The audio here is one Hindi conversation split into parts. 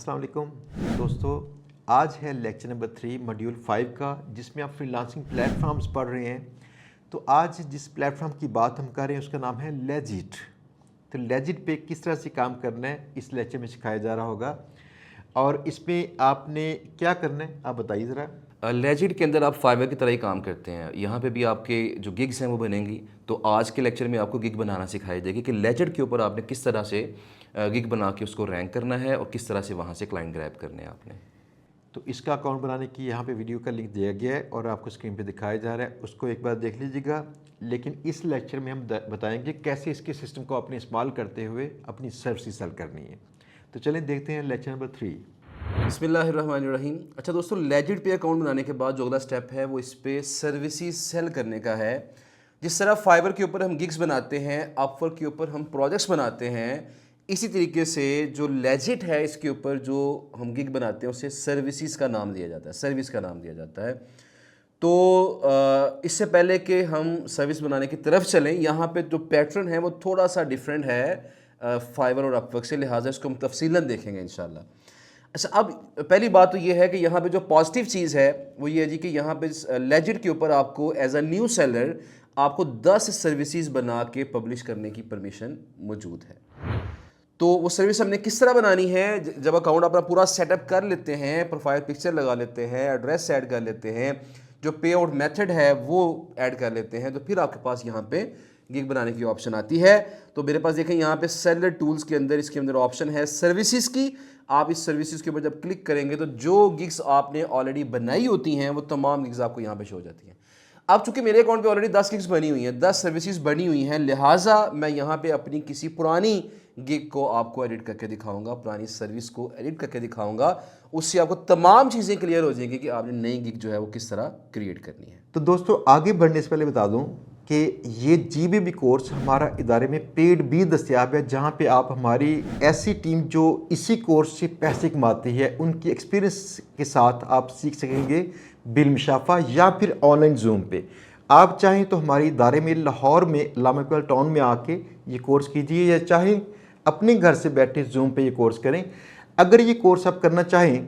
अस्सलाम वालेकुम दोस्तों, आज है लेक्चर नंबर 3 मॉड्यूल 5 का, जिसमें आप फ्रीलांसिंग प्लेटफॉर्म्स पढ़ रहे हैं। तो आज जिस प्लेटफॉर्म की बात हम कर रहे हैं उसका नाम है लेजिट। तो लेजिट पे किस तरह से काम करना है इस लेक्चर में सिखाया जा रहा होगा, और इसमें आपने क्या करना है आप बताइए ज़रा। लेजिट के अंदर आप फाइवर की तरह ही काम करते हैं। यहाँ पे भी आपके जो गिग्स हैं वो बनेंगी। तो आज के लेक्चर में आपको गिग बनाना सिखाई जाएगी कि लेजिट के ऊपर आपने किस तरह से गिग बना के उसको रैंक करना है और किस तरह से वहाँ से क्लाइंट ग्रैब करने हैं आपने। तो इसका अकाउंट बनाने की यहाँ पे वीडियो का लिंक दिया गया है और आपको स्क्रीन पे दिखाया जा रहा है, उसको एक बार देख लीजिएगा। लेकिन इस लेक्चर में हम बताएंगे कैसे इसके सिस्टम को अपने इस्तेमाल करते हुए अपनी सर्विस सेल करनी है। तो चलें देखते हैं लेक्चर नंबर 3। बिस्मिल्लाहिर्रहमानिर्रहीम। अच्छा दोस्तों, लेजिट पे अकाउंट बनाने के बाद जो अगला स्टेप है वो इस पे सर्विसेज सेल करने का है। जिस तरह फाइवर के ऊपर हम गिग्स बनाते हैं, अपवर्क के ऊपर हम प्रोजेक्ट्स बनाते हैं, इसी तरीके से जो लेजिट है इसके ऊपर जो हम गिग बनाते हैं उसे सर्विसेज का नाम दिया जाता है, सर्विस का नाम दिया जाता है। तो इससे पहले कि हम सर्विस बनाने की तरफ चलें, यहाँ पे जो पैटर्न है वो थोड़ा सा डिफरेंट है फाइवर और अपवर्क से, लिहाजा इसको हम तफसीलन देखेंगे इंशाल्लाह। अच्छा, अब पहली बात तो ये है कि यहाँ पे जो पॉजिटिव चीज़ है वो ये है जी कि यहाँ पे लेजिट के ऊपर आपको एज अ न्यू सेलर आपको 10 सर्विसेज बना के पब्लिश करने की परमिशन मौजूद है। तो वो सर्विस हमने किस तरह बनानी है, जब अकाउंट अपना पूरा सेटअप कर लेते हैं, प्रोफाइल पिक्चर लगा लेते हैं, एड्रेस ऐड कर लेते हैं, जो पे आउट मेथड है वो ऐड कर लेते हैं, तो फिर आपके पास यहाँ पे गिग बनाने की ऑप्शन आती है। तो मेरे पास देखें यहाँ पे सेलर टूल्स के अंदर इसके अंदर ऑप्शन है सर्विसेज की। आप इस सर्विसेज के ऊपर जब क्लिक करेंगे तो जो गिग्स आपने ऑलरेडी बनाई होती हैं वो तमाम गिग्स आपको यहाँ पे शो हो जाती हैं। अब चूंकि मेरे अकाउंट पे ऑलरेडी 10 गिग्स बनी हुई हैं, 10 सर्विसेज बनी हुई हैं, लिहाजा मैं यहाँ पे अपनी किसी पुरानी गिग को आपको एडिट करके दिखाऊंगा, पुरानी सर्विस को एडिट करके दिखाऊंगा। उससे आपको तमाम चीज़ें क्लियर हो जाएंगी कि आपने नई गिग जो है वो किस तरह क्रिएट करनी है। तो दोस्तों, आगे बढ़ने से पहले बता दूं कि ये GBB कोर्स हमारा इदारे में पेड भी दस्तियाब है, जहाँ पे आप हमारी ऐसी टीम जो इसी कोर्स से पैसे कमाती है उनकी एक्सपीरियंस के साथ आप सीख सकेंगे बिलमुशाफा या फिर ऑनलाइन जूम पे। आप चाहें तो हमारे इदारे में लाहौर में लामा इकबाल टाउन में आके ये कोर्स कीजिए, या चाहे अपने घर से बैठे जूम पे ये कोर्स करें। अगर ये कोर्स आप करना चाहें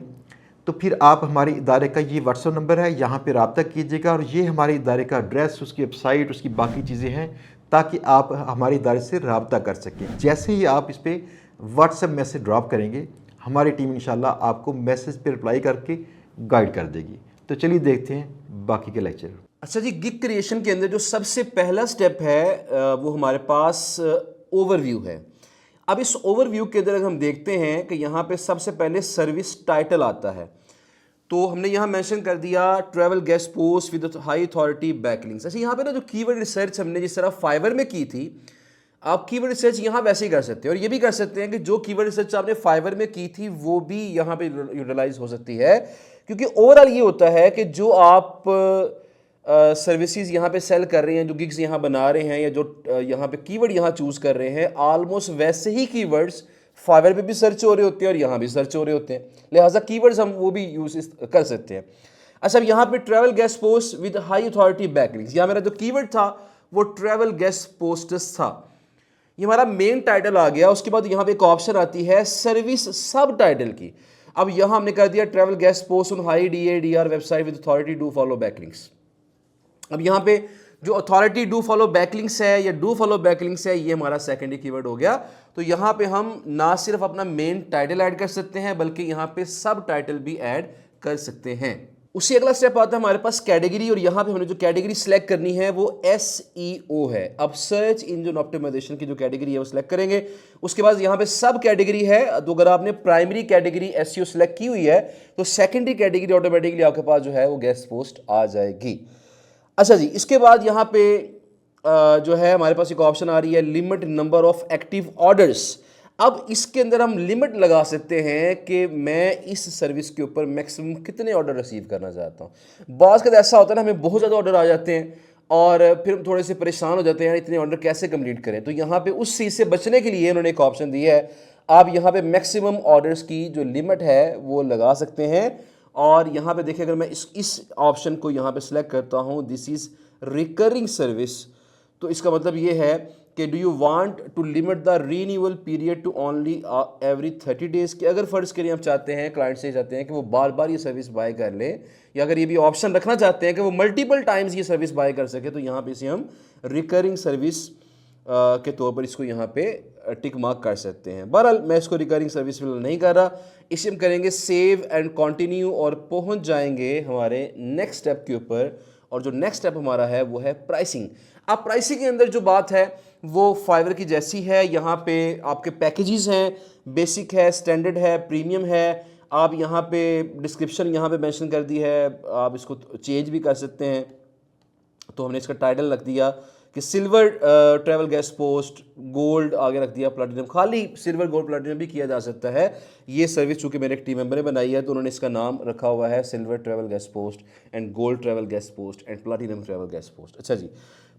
तो फिर आप हमारे इदारे का ये व्हाट्सएप नंबर है, यहाँ पे रब्ता कीजिएगा, और ये हमारे इदारे का एड्रेस, उसकी वेबसाइट, उसकी बाकी चीज़ें हैं, ताकि आप हमारे इदारे से रब्ता कर सकें। जैसे ही आप इस पर व्हाट्सएप मैसेज ड्रॉप करेंगे, हमारी टीम इंशाल्लाह आपको मैसेज पे रिप्लाई करके गाइड कर देगी। तो चलिए देखते हैं बाकी के लेक्चर। अच्छा जी, गिग क्रिएशन के अंदर जो सबसे पहला स्टेप है वो हमारे पास ओवरव्यू है। अब इस ओवरव्यू के अंदर हम देखते हैं कि यहाँ पे सबसे पहले सर्विस टाइटल आता है। तो हमने यहाँ मेंशन कर दिया travel guest post with high authority backlinks. अच्छा, यहाँ पे ना जो कीवर्ड रिसर्च हमने जिस तरह फाइवर में की थी, आप कीवर्ड रिसर्च यहाँ वैसे ही कर सकते हैं, और ये भी कर सकते हैं कि जो कीवर्ड रिसर्च आपने फाइवर में की थी वो भी यहाँ पे यूटिलाइज हो सकती है। क्योंकि ओवरऑल ये होता है कि जो आप सर्विसेज यहाँ पे सेल कर रहे हैं, जो गिग्स यहाँ बना रहे हैं, या जो यहाँ पे कीवर्ड यहाँ चूज कर रहे हैं, ऑलमोस्ट वैसे ही कीवर्ड्स फाइवर पे भी सर्च हो रहे होते हैं और यहाँ भी सर्च हो रहे होते हैं, लिहाजा कीवर्ड्स हम वो भी यूज कर सकते हैं। अच्छा, अब यहाँ पे travel guest post with high authority backlinks, यहाँ मेरा जो कीवर्ड था वो ट्रैवल गेस्ट पोस्ट्स था, ये हमारा मेन टाइटल आ गया। उसके बाद यहाँ पे एक ऑप्शन आती है सर्विस सब टाइटल की। अब यहाँ हमने कर दिया travel guest post on high DADR website with authority do follow backlinks. अब यहाँ पे जो अथॉरिटी डू फॉलो बैकलिंक्स है या डू फॉलो बैकलिंक्स है, ये हमारा सेकेंडरी कीवर्ड हो गया। तो यहाँ पे हम ना सिर्फ अपना मेन टाइटल ऐड कर सकते हैं बल्कि यहाँ पे सब टाइटल भी ऐड कर सकते हैं। उससे अगला स्टेप आता है हमारे पास कैटेगरी, और यहाँ पे हमने जो कैटेगरी सिलेक्ट करनी है वो SEO है। अब सर्च इंजन ऑप्टिमाइजेशन की जो कैटेगरी है वो सिलेक्ट करेंगे। उसके बाद यहाँ पे सब कैटेगरी है, तो अगर आपने प्राइमरी कैटेगरी SEO सिलेक्ट की हुई है तो सेकेंडरी कैटेगरी ऑटोमेटिकली आपके पास जो है वो गेस्ट पोस्ट आ जाएगी। अच्छा जी, इसके बाद यहाँ पे जो है हमारे पास एक ऑप्शन आ रही है limit number of active orders. अब इसके अंदर हम लिमिट लगा सकते हैं कि मैं इस सर्विस के ऊपर मैक्सिमम कितने ऑर्डर रिसीव करना चाहता हूँ। बाज़ का ऐसा होता है ना, हमें बहुत ज़्यादा ऑर्डर आ जाते हैं और फिर हम थोड़े से परेशान हो जाते हैं, इतने ऑर्डर कैसे कंप्लीट करें। तो यहाँ पे उस चीज़ से बचने के लिए उन्होंने एक ऑप्शन दिया है, आप यहाँ पे मैक्सिमम ऑर्डर्स की जो लिमिट है वो लगा सकते हैं। और यहाँ पे देखिए, अगर मैं इस ऑप्शन को यहाँ पे सिलेक्ट करता हूँ, दिस इज़ रिकरिंग सर्विस, तो इसका मतलब ये है कि do you want to limit the renewal period to only every 30 days कि अगर फ़र्ज़ करिए हम चाहते हैं, क्लाइंट से चाहते हैं कि वो बार बार ये सर्विस बाय कर ले, या अगर ये भी ऑप्शन रखना चाहते हैं कि वो मल्टीपल टाइम्स ये सर्विस बाय कर सके, तो यहाँ पे इसे हम रिकरिंग सर्विस के तौर पर इसको यहाँ पे टिक मार्क कर सकते हैं। बहरहाल मैं इसको रिकरिंग सर्विस फिलहाल नहीं कर रहा, इसे हम करेंगे सेव एंड कंटिन्यू और पहुँच जाएंगे हमारे नेक्स्ट स्टेप के ऊपर। और जो नेक्स्ट स्टेप हमारा है वो है प्राइसिंग। अब प्राइसिंग के अंदर जो बात है वो फाइवर की जैसी है। यहाँ पे आपके पैकेजेस हैं, बेसिक है, स्टैंडर्ड है, प्रीमियम है। आप यहाँ पे डिस्क्रिप्शन यहाँ पे मेंशन कर दी है, आप इसको चेंज भी कर सकते हैं। तो हमने इसका टाइटल रख दिया कि silver travel guest post, gold आगे रख दिया, प्लैटिनम, खाली सिल्वर गोल्ड प्लैटिनम भी किया जा सकता है। ये सर्विस चूँकि मेरे एक टीम मेंबर ने बनाई है तो उन्होंने इसका नाम रखा हुआ है silver travel guest post and gold travel guest post and platinum travel guest post. अच्छा जी,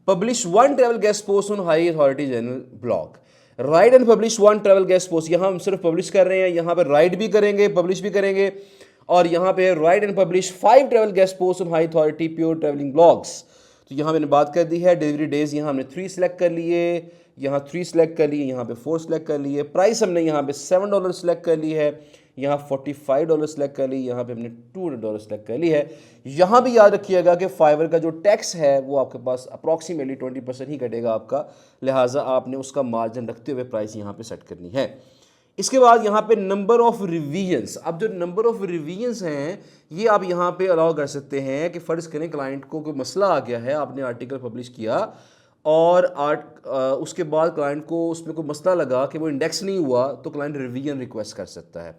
publish one travel guest post on high authority general blog, right and publish one travel guest post. यहाँ हम सिर्फ पब्लिश कर रहे हैं, यहाँ पर राइट भी करेंगे, पब्लिश भी करेंगे। और यहाँ पे right and publish 5 travel guest post on high authority pure travelling blogs. तो यहाँ मैंने बात कर दी है। डिलीवरी डेज यहाँ हमने 3 सेलेक्ट कर लिए, यहाँ 3 सेलेक्ट कर लिए, यहाँ पे 4 सेलेक्ट कर लिए। प्राइस हमने यहाँ पे $7 सेलेक्ट कर ली है, यहाँ $45 सेलेक्ट कर ली, यहाँ पे हमने $200 सेलेक्ट कर ली है। यहाँ भी याद रखिएगा कि फाइवर का जो टैक्स है वो आपके पास अप्रॉक्सीमेटली 20% ही कटेगा आपका, लिहाजा आपने उसका मार्जिन रखते हुए प्राइस यहाँ पे सेट करनी है। इसके बाद यहाँ पे नंबर ऑफ रिवीजन्स। अब जो नंबर ऑफ रिवीजन्स हैं ये आप यहाँ पे अलाउ कर सकते हैं कि फ़र्ज़ करें क्लाइंट को कोई मसला आ गया है, आपने आर्टिकल पब्लिश किया और उसके बाद क्लाइंट को उसमें कोई मसला लगा कि वो इंडेक्स नहीं हुआ, तो क्लाइंट रिवीजन रिक्वेस्ट कर सकता है।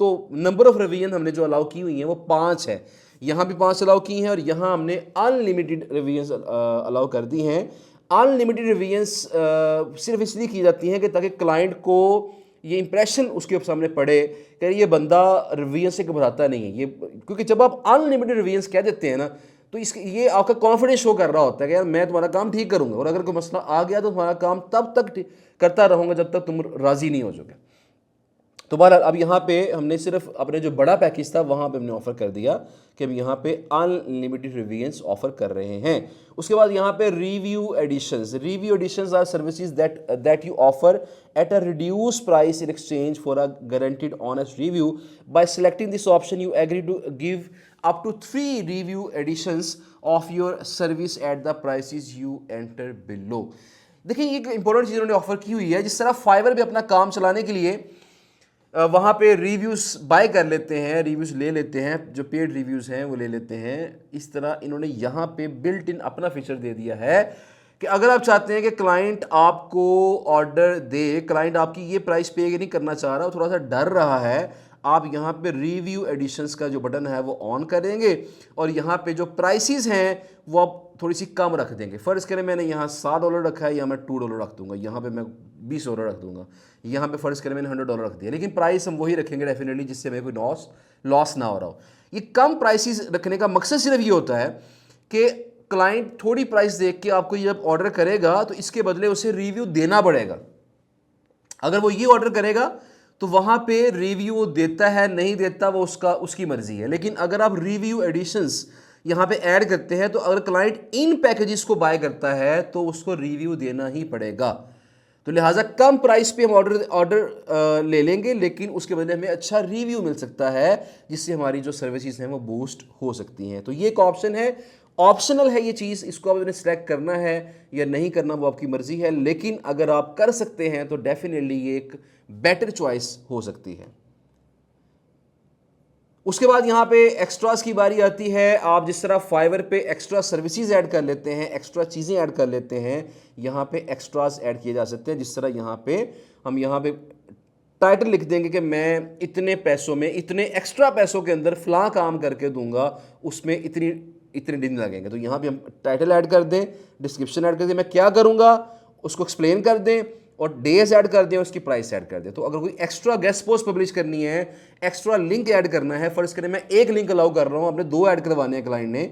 तो नंबर ऑफ रिवीजन हमने जो अलाउ की हुई हैं वो 5 है, यहाँ भी 5 अलाउ की हैं और यहाँ हमने अनलिमिटेड रिवीजन्स अलाउ कर दी हैं। अनलिमिटेड रिवीजन्स सिर्फ इसलिए की जाती हैं कि ताकि क्लाइंट को ये इंप्रेशन उसके सामने पड़े कि ये बंदा रिवीजन से घबराता नहीं है। ये क्योंकि जब आप अनलिमिटेड रिवीजन्स कह देते हैं ना, तो इसके ये आपका कॉन्फिडेंस शो कर रहा होता है कि यार मैं तुम्हारा काम ठीक करूँगा, और अगर कोई मसला आ गया तो तुम्हारा काम तब तक करता रहूँगा जब तक तुम राज़ी नहीं हो जाओगे। तो बहरहाल अब यहाँ पे हमने सिर्फ अपने जो बड़ा पैकेज था वहाँ पे हमने ऑफ़र कर दिया कि हम यहाँ पे अनलिमिटेड रिवीजन्स ऑफ़र कर रहे हैं। उसके बाद यहाँ पे review editions. Review editions are services that you offer at a reduce price in exchange for a guaranteed honest review. By selecting this option you agree to give up to 3 review editions of your service at the prices you enter below। देखिए ये एक इंपॉर्टेंट चीज़ उन्होंने ऑफर की हुई है। जिस तरह फाइवर भी अपना काम चलाने के लिए वहाँ पे रिव्यूज़ बाय कर लेते हैं, रिव्यूज़ ले लेते हैं, जो पेड रिव्यूज़ हैं वो ले लेते हैं, इस तरह इन्होंने यहाँ पे बिल्ट इन अपना फीचर दे दिया है कि अगर आप चाहते हैं कि क्लाइंट आपको ऑर्डर दे, क्लाइंट आपकी ये प्राइस पे नहीं करना चाह रहा, थोड़ा सा डर रहा है, आप यहाँ पे रिव्यू एडिशंस का जो बटन है वो ऑन करेंगे और यहाँ पे जो प्राइसेस हैं वो आप थोड़ी सी कम रख देंगे। फ़र्ज़ करें मैंने यहाँ $7 रखा है, या मैं $2 रख दूंगा, यहाँ पे मैं $20 रख दूंगा, यहाँ पे फ़र्ज़ करें मैंने $100 रख दिया, लेकिन प्राइस हम वही रखेंगे डेफिनेटली जिससे हमें कोई लॉस ना हो रहा हो। ये कम प्राइसेस रखने का मकसद सिर्फ ये होता है कि क्लाइंट थोड़ी प्राइस देख के आपको जब ऑर्डर करेगा तो इसके बदले उसे रिव्यू देना पड़ेगा। अगर वो ये ऑर्डर करेगा तो वहाँ पे रिव्यू देता है नहीं देता वो उसकी मर्जी है, लेकिन अगर आप रिव्यू एडिशंस यहाँ पे ऐड करते हैं तो अगर क्लाइंट इन पैकेजेस को बाय करता है तो उसको रिव्यू देना ही पड़ेगा। तो लिहाजा कम प्राइस पे हम ऑर्डर ले लेंगे, लेकिन उसके बदले हमें अच्छा रिव्यू मिल सकता है जिससे हमारी जो सर्विसेज हैं वो बूस्ट हो सकती हैं। तो ये एक ऑप्शन है, ऑप्शनल है ये चीज़, इसको आपने सेलेक्ट करना है या नहीं करना वो आपकी मर्जी है, लेकिन अगर आप कर सकते हैं तो डेफिनेटली ये एक बेटर चॉइस हो सकती है। उसके बाद यहाँ पे एक्स्ट्रास की बारी आती है। आप जिस तरह फाइवर पे एक्स्ट्रा सर्विसेज ऐड कर लेते हैं, एक्स्ट्रा चीज़ें ऐड कर लेते हैं, यहाँ पे एक्स्ट्रास ऐड किए जा सकते हैं। जिस तरह यहाँ पे हम यहाँ पे टाइटल लिख देंगे कि मैं इतने पैसों में, इतने एक्स्ट्रा पैसों के अंदर फ़लाँ काम करके दूंगा, उसमें इतने दिन लगेंगे। तो यहाँ पे हम टाइटल ऐड कर दें, डिस्क्रिप्शन ऐड कर दें, मैं क्या करूँगा उसको एक्सप्लेन कर दें, और डेज ऐड कर दें, उसकी प्राइस ऐड कर दें। तो अगर कोई एक्स्ट्रा गेस्ट पोस्ट पब्लिश करनी है, एक्स्ट्रा लिंक ऐड करना है, फ़र्ज़ करें मैं एक लिंक अलाउ कर रहा हूँ, आपने 2 ऐड करवाने हैं क्लाइंट ने,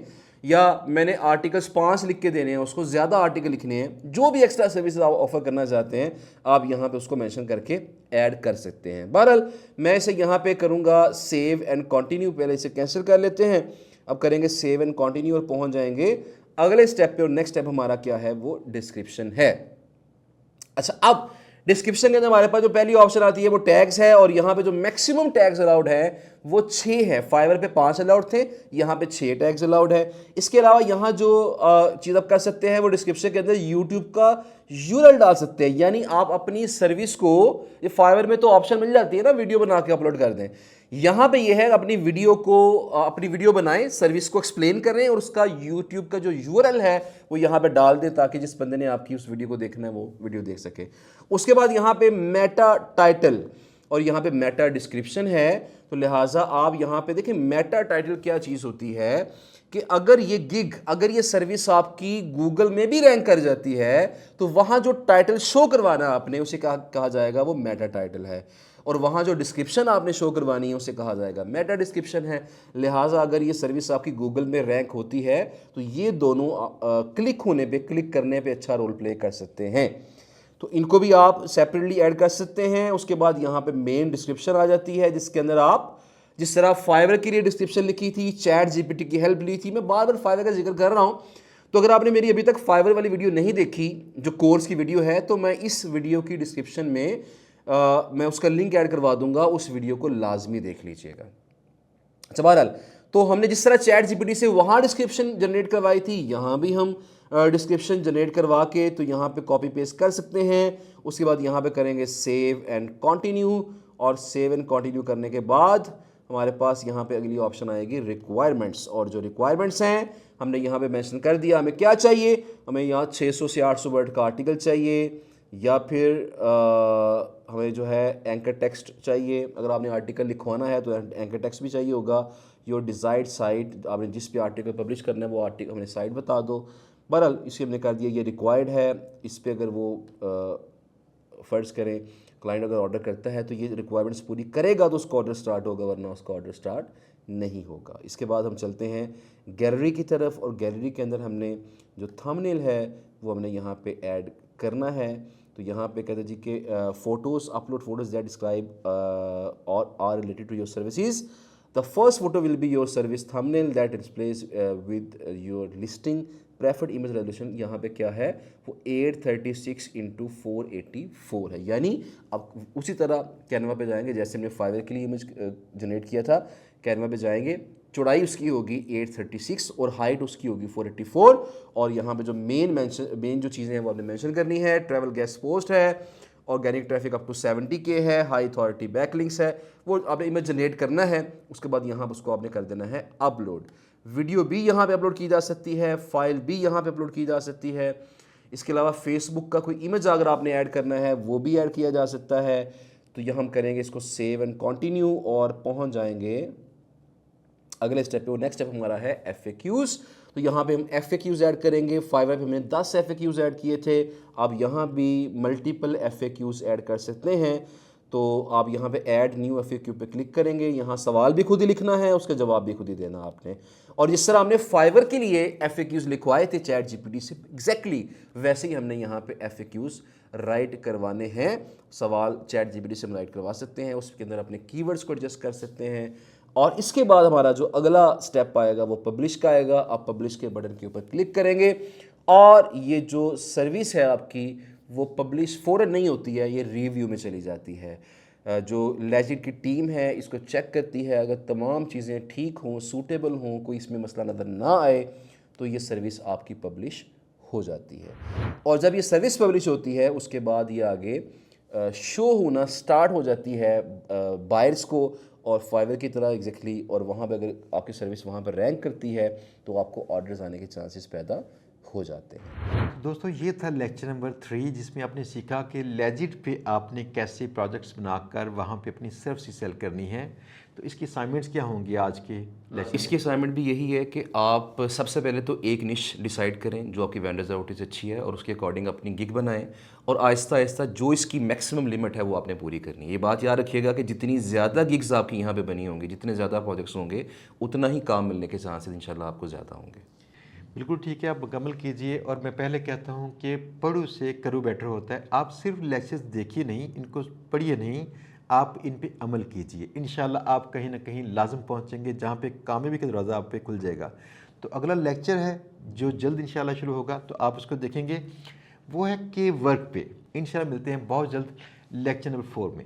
या मैंने आर्टिकल्स 5 लिख के देने हैं, उसको ज़्यादा आर्टिकल लिखने हैं, जो भी एक्स्ट्रा सर्विसेज आप ऑफर करना चाहते हैं आप यहाँ पे उसको मेंशन करके ऐड कर सकते हैं। बहरहाल मैं इसे यहाँ पे करूँगा सेव एंड कंटिन्यू, पहले इसे कैंसिल कर लेते हैं, अब करेंगे सेव एंड कंटिन्यू और पहुँच जाएंगे अगले स्टेप पे। और नेक्स्ट स्टेप हमारा क्या है वो डिस्क्रिप्शन है। अच्छा, अब डिस्क्रिप्शन के अंदर हमारे पास जो पहली ऑप्शन आती है वो टैग्स है, और यहाँ पे जो मैक्सिमम टैग्स अलाउड है वो 6 है। फाइवर पे 5 अलाउड थे, यहाँ पे 6 टैग्स अलाउड है। इसके अलावा यहाँ जो चीज़ आप कर सकते हैं वो डिस्क्रिप्शन के अंदर यूट्यूब का यूआरएल डाल सकते हैं, यानी आप अपनी सर्विस को, ये फाइवर में तो ऑप्शन मिल जाती है ना वीडियो बना के अपलोड कर दें, यहाँ पे ये है अपनी वीडियो बनाएं, सर्विस को एक्सप्लेन करें और उसका यूट्यूब का जो यूआरएल है वो यहाँ पे डाल दें ताकि जिस बंदे ने आपकी उस वीडियो को देखना है वो वीडियो देख सके। उसके बाद यहाँ पे मेटा टाइटल और यहाँ पे मेटा डिस्क्रिप्शन है, तो लिहाजा आप यहाँ पे देखें मेटा टाइटल क्या चीज़ होती है कि अगर ये सर्विस आपकी गूगल में भी रैंक कर जाती है तो वहाँ जो टाइटल शो करवाना है आपने उसे कहा जाएगा वो मेटा टाइटल है, और वहाँ जो डिस्क्रिप्शन आपने शो करवानी है उसे कहा जाएगा मेटा डिस्क्रिप्शन है। लिहाजा अगर ये सर्विस आपकी गूगल में रैंक होती है तो ये दोनों क्लिक करने पे अच्छा रोल प्ले कर सकते हैं, तो इनको भी आप सेपरेटली ऐड कर सकते हैं। उसके बाद यहाँ पे मेन डिस्क्रिप्शन आ जाती है जिसके अंदर आप जिस तरह फाइवर के लिए डिस्क्रिप्शन लिखी थी, चैट जीपीटी की हेल्प ली थी, मैं बार बार फाइवर का जिक्र कर रहा हूँ, तो अगर आपने मेरी अभी तक फाइवर वाली वीडियो नहीं देखी जो कोर्स की वीडियो है तो मैं इस वीडियो की डिस्क्रिप्शन में मैं उसका लिंक ऐड करवा दूंगा, उस वीडियो को लाजमी देख लीजिएगा। अच्छा, बहरहाल तो हमने जिस तरह चैट जीपीटी से वहाँ डिस्क्रिप्शन जनरेट करवाई थी, यहाँ भी हम डिस्क्रिप्शन जनरेट करवा के तो यहाँ पे कॉपी पेस्ट कर सकते हैं। उसके बाद यहाँ पे करेंगे सेव एंड कंटिन्यू, और सेव एंड कंटिन्यू करने के बाद हमारे पास यहाँ पे अगली ऑप्शन आएगी रिक्वायरमेंट्स, और जो रिक्वायरमेंट्स हैं हमने यहाँ पे मेंशन कर दिया हमें क्या चाहिए। हमें यहाँ 600 से 800 वर्ड का आर्टिकल चाहिए, या फिर हमें जो है एंकर टेक्स्ट चाहिए। अगर आपने आर्टिकल लिखवाना है तो एंकर टेक्स्ट भी चाहिए होगा। योर डिज़ायर्ड साइट, आपने जिस पे आर्टिकल पब्लिश करना है वो आर्टिकल हमें साइट बता दो। बहरहाल इसे हमने कर दिया, ये रिक्वायर्ड है। इस पर अगर वो फ़र्ज़ करें क्लाइंट अगर ऑर्डर करता है तो ये रिक्वायरमेंट्स पूरी करेगा तो उसका ऑर्डर स्टार्ट होगा, वरना उसका ऑर्डर स्टार्ट नहीं होगा। इसके बाद हम चलते हैं गैलरी की तरफ, और गैलरी के अंदर हमने जो थंबनेल है वो हमने यहाँ पे ऐड करना है। तो यहाँ पे कहते हैं जी कि photos, upload photos that describe or are related to your services. The first photo will be your service thumbnail that displays with your listing preferred image resolution. यहाँ पे क्या है वो 836x484 है, यानी अब उसी तरह कैनवा पे जाएंगे जैसे हमने फाइवर के लिए इमेज जनरेट किया था, कैनवा पे जाएंगे, चौड़ाई उसकी होगी 836 और हाइट उसकी होगी 484, और यहाँ पे जो मेन जो चीज़ें हैं वो आपने मेंशन करनी है। ट्रैवल गेस्ट पोस्ट है, organic traffic up to 70K है, हाई अथॉरिटी बैकलिंक्स है, वो आपने इमेज जनरेट करना है। उसके बाद यहाँ पर उसको आपने कर देना है अपलोड। वीडियो भी यहाँ पे अपलोड की जा सकती है, फाइल भी यहाँ पे अपलोड की जा सकती है। इसके अलावा फेसबुक का कोई इमेज अगर आपने ऐड करना है वो भी ऐड किया जा सकता है। तो यहाँ हम करेंगे इसको सेव एंड कंटिन्यू और पहुँच जाएंगे अगले स्टेप पे। वो नेक्स्ट स्टेप हमारा है FAQs। तो यहाँ पे हम FAQs ऐड करेंगे। फाइवर पे हमने 10 FAQs ऐड किए थे, आप यहाँ भी मल्टीपल FAQs ऐड कर सकते हैं। तो आप यहाँ पे ऐड न्यू FAQ पे क्लिक करेंगे, यहाँ सवाल भी खुद ही लिखना है, उसका जवाब भी खुद ही देना आपने। और जिस तरह हमने फाइवर के लिए FAQs लिखवाए थे चैट जीपीटी से, एग्जैक्टली वैसे ही हमने यहाँ पे FAQs राइट करवाने हैं। सवाल चैट जीपीटी से हम राइट करवा सकते हैं, उसके अंदर अपने कीवर्ड्स को एडजस्ट कर सकते हैं। और इसके बाद हमारा जो अगला स्टेप आएगा वो पब्लिश का आएगा। आप पब्लिश के बटन के ऊपर क्लिक करेंगे और ये जो सर्विस है आपकी वो पब्लिश फ़ौरन नहीं होती है, ये रिव्यू में चली जाती है। जो लेजिट की टीम है इसको चेक करती है, अगर तमाम चीज़ें ठीक हों, सूटेबल हों, कोई इसमें मसला नज़र ना आए तो ये सर्विस आपकी पब्लिश हो जाती है। और जब ये सर्विस पब्लिश होती है उसके बाद ये आगे शो होना स्टार्ट हो जाती है बायर्स को, और फाइवर की तरह एग्जैक्टली। और वहाँ पे अगर आपकी सर्विस वहाँ पर रैंक करती है तो आपको ऑर्डर्स आने के चांसेस पैदा हो जाते हैं। दोस्तों ये था लेक्चर नंबर 3 जिसमें आपने सीखा कि लेजिट पे आपने कैसे प्रोजेक्ट्स बनाकर वहाँ पे अपनी सर्विस सेल करनी है। तो इसकी असाइनमेंट्स क्या होंगी आज के लेक्चर? इसकी असाइनमेंट भी यही है कि आप सबसे पहले तो एक निश डिसाइड करें जो आपकी वेंडर्स आउटेज अच्छी है और उसके अकॉर्डिंग अपनी गिग बनाएं, और आहिस्ता आहिस्ता जो इसकी मैक्सिमम लिमिट है वो आपने पूरी करनी है। ये बात याद रखिएगा कि जितनी ज़्यादा गिग्स आपकी यहाँ पे बनी होंगी, जितने ज़्यादा प्रोजेक्ट्स होंगे, उतना ही काम मिलने के चांसेस इंशाल्लाह आपको ज़्यादा होंगे। बिल्कुल ठीक है, आप मुकम्मल कीजिए। और मैं पहले कहता हूँ कि पढ़ो से करो बेटर होता है। आप सिर्फ लेक्चर्स देखिए नहीं, इनको पढ़िए नहीं, आप इन पे अमल कीजिए। इंशाल्लाह आप कहीं ना कहीं लाजम पहुँचेंगे जहाँ पे कामयाबी का दरवाज़ा आप पे खुल जाएगा। तो अगला लेक्चर है जो जल्द इंशाल्लाह शुरू होगा, तो आप उसको देखेंगे। वो है के वर्क पे। इंशाल्लाह मिलते हैं बहुत जल्द लेक्चर नंबर 4 में।